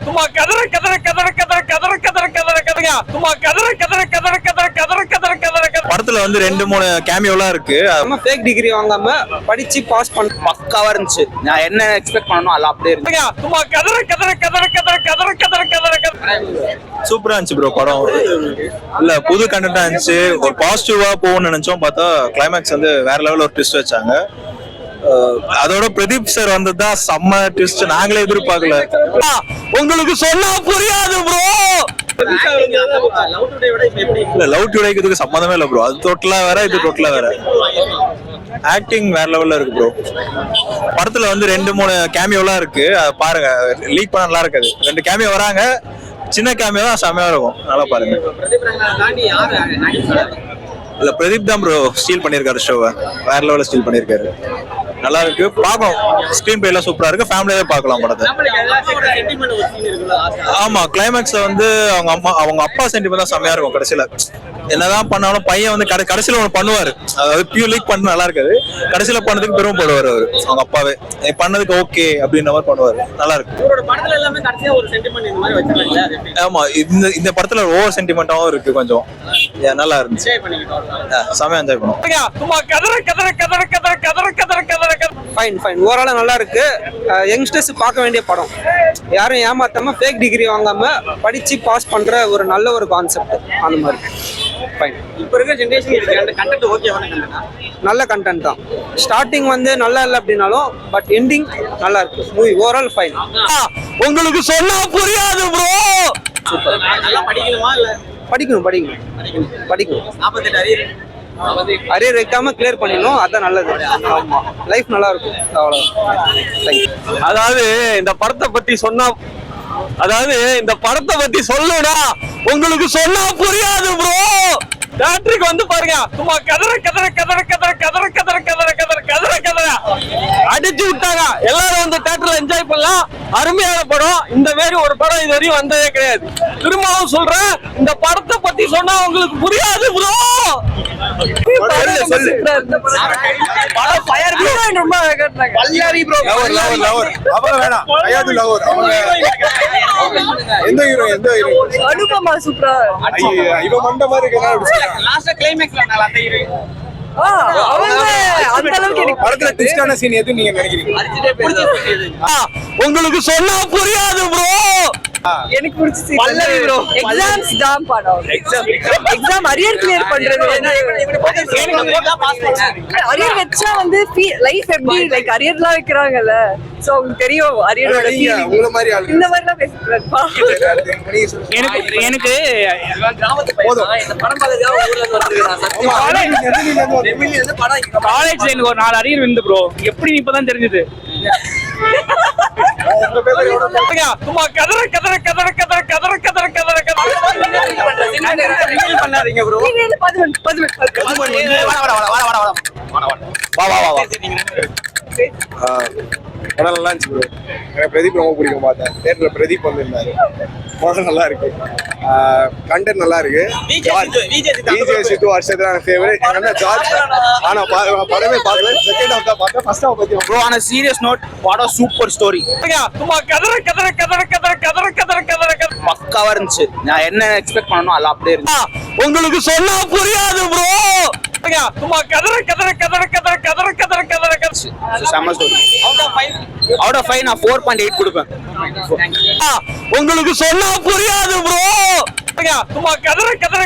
சும்மா கதற கதற கதற கதற கதற கதற கதற கதறங்க சும்மா கதற கதற கதற கதற கதற கதற கதற படத்துல வந்து 2-3 கேமியோலாம் இருக்கு. நம்ம ஃபேக் டிகிரி வாங்காம படிச்சு பாஸ் பண்ண பக்காவா இருந்துச்சு. நான் என்ன எக்ஸ்பெக்ட் பண்ணனோ அது அப்படியே இருந்துச்சு. சும்மா கதற கதற கதற கதற கதற கதற கதற கதற சூப்பரா இருந்துச்சு ப்ரோ படம். இல்ல புது கண்டென்ட்டா இருந்துச்சு. ஒரு பாசிட்டிவா போகணும்னு நினைச்சோம், பார்த்தா கிளைமேக்ஸ் வந்து வேற லெவல்ல ஒரு ட்விஸ்ட் வச்சாங்க. அதோட பிரதீப் சார் வந்ததுதான் செம்ம ட்விஸ்ட். நாங்களே எதிர்பார்க்கல. உங்களுக்கு சொன்னா புரியாது ப்ரோ. இல்ல லவ் டுடேக்கு இதுக்கு சம்மந்தமே இல்ல ப்ரோ. அது டோட்டலா வேற, இது டோட்டலா வேற. ஆக்டிங் வேற லெவல்ல இருக்கு ப்ரோ. படத்துல வந்து 2-3 கேமியோலாம் இருக்கு. பாருங்க, லீக் பண்ண நல்லா இருக்காது. 2 கேமியோ வராங்க, சின்ன கேமியோ தான் செம்மையா இருக்கும். நல்லா பாருங்க. இல்ல பிரதீப் தான் ப்ரோ ஸ்டீல் பண்ணிருக்காரு ஷோவை. வேற லெவல்ல ஸ்டீல் பண்ணிருக்காரு. நல்லா இருக்கு, பார்க்கலாம். ஸ்கிரீன் பிளே எல்லாம் சூப்பரா இருக்கு. ஃபேமிலியாவே பார்க்கலாம் படத்தை. ஆமா, கிளைமேக்ஸ்ல வந்து அவங்க அப்பா சென்டிமெண்ட் தான் செம்மையா இருக்கும். கடைசியில என்னதான் பண்ணாலும் பையன் வந்து கடைசியில ஒண்ணு பண்ணுவாரு. அதாவது பியூர் லீக் பண்ண நல்லா இருக்காது. கடைசியில பண்ணதுக்கு பெருமைப்படுவாரு அவரு. அவங்க அப்பாவே பண்ணதுக்கு ஓகே அப்படின்ற மாதிரி பண்ணுவாரு. நல்லா இருக்கு. ஆமா, இந்த படத்துல ஓவர் சென்டிமெண்டாவும் இருக்கு கொஞ்சம். நல்லா இருந்துச்சு. செமையா என்ஜாய் பண்ணுவோம். சும்மா கதற கதற கதற கதற கதற கதற கதற ஃபைன் ஃபைன் ஓவராலா நல்லா இருக்கு. யங்ஸ்டர்ஸ் பார்க்க வேண்டிய படம். யாரும் ஏமாத்தாம ஃபேக் டிகிரி வாங்காம படிச்சு பாஸ் பண்ற ஒரு நல்ல ஒரு கான்செப்ட். அந்த மாதிரி ஃபைன். இப்போ இருக்க ஜெனரேஷன் கண்டென்ட் ஓகேவான கண்டென்ட்டா? நல்ல கண்டென்ட் தான். ஸ்டார்டிங் வந்து நல்லா இல்லை அப்படின்னாலும் பட் எண்டிங் நல்லா இருக்கு. Movie overall fine. உங்களுக்கு சொன்னா புரியாது ப்ரோ. நல்லா படிக்கணுமா இல்ல? படிக்கணும் படிக்கணும் படிக்கணும். 48 அரியர் வைக்காம கிளியர் பண்ணிடணும். அதான் நல்லது. ஆமா, லைஃப் நல்லா இருக்கும். அவ்வளவுதான். அதாவது இந்த படத்தை பத்தி சொல்லணும்னா உங்களுக்கு சொன்னா புரியாது ப்ரோ. தியேட்டருக்கு வந்து பாருங்க. சும்மா கதற கதற கதற கதற கதற கதற கதற கதற கதற கதற அடிச்சு விட்டாங்க. எல்லாரும் வந்து தியேட்டர்ல என்ஜாய் பண்ணலாம். அருமையான படம். இந்த மாதிரி ஒரு படம் இது வரையும் வந்ததே கிடையாது. திரும்பவும் சொல்றேன், இந்த படத்தை பத்தி சொன்னா உங்களுக்கு புரியாது ப்ரோ. சொல்லு. படம் ஃபயர் ரொம்ப பல்லாரி ப்ரோ. லவர் அவங்க வேணாம். ஐயாது லவர் அவங்க. எந்த ஹீரோ அனுபமா சூப்பரா. இவன் மண்ட மாதிரி இருக்கா. லாஸ்ட் கிளைமேக்ஸ்ல நான் அந்த ஹீரோயின் அந்த அளவுக்கு எனக்கு படத்துல ட்விஸ்டான சீன் எது நீங்க நினைக்கிறீங்க? உங்களுக்கு சொன்னா புரியாது ப்ரோ. எனக்கு பிடிச்ச பல்லவி bro. எக்ஸாம்ஸ் தான் படம். எக்ஸாம் அரியர் கிளியர் பண்றது. அரியர் வெச்சா வந்து லைஃப் எப்படி லைக் அரியர்லாம் வைக்கறாங்கல. சோ உங்களுக்கு தெரியும் அரியரோட ஃபீலிங். உங்கள மாதிரி ஆளு இந்த மாதிரிலாம் பேசுறப்பா. எனக்கு கிராமத்து போதும். இந்த படம் பார்த்ததுக்கு ஊர்ல இருந்து வந்திருக்கான். காலேஜ்ல எனக்கு ஒரு 4 அரியர் விழுந்து ப்ரோ. எப்படி இப்பதான் தெரிஞ்சது. சும்மா கதற கதற கதற கதற கதற கதற கதற கதற பண்ணாதீங்க ப்ரோ. படம் நல்லா இருந்துச்சு ப்ரோ. எனக்கு பிரதீப் ரொம்ப பிடிக்கும். பார்த்தேன் தியேட்டர்ல பிரதீப் வந்திருந்தாரு. படம் நல்லா இருக்கு. கண்டென்ட் நல்லா இருக்கு. விஜய் சித்து வருஷத்துல ஃபேவரட். என்ன ஜார்ஜ் ஆனா படமே பார்க்கல. செகண்ட் ஹாஃப் தான் பார்த்தேன். ஃபர்ஸ்ட் ஹாஃப் பத்தி ப்ரோ ஆன சீரியஸ் நோட், படம் சூப்பர் ஸ்டோரி. சும்மா கதற கதற கதற கதற கதற கதற கதற கதற பக்காவா இருந்துச்சு. நான் என்ன எக்ஸ்பெக்ட் பண்ணனோ அது அப்படியே இருந்துச்சு. உங்களுக்கு சொன்னா புரியாது ப்ரோ. சும்மா கதற கதற கதற கதற கதற கதற கதற கதற செம்ம ஸ்டோரி. அவுட் ஆஃப் 5 நான் 4.8 கொடுப்பேன். உங்களுக்கு சொன்னா புரியாது ப்ரோ. சும்மா கதற கதற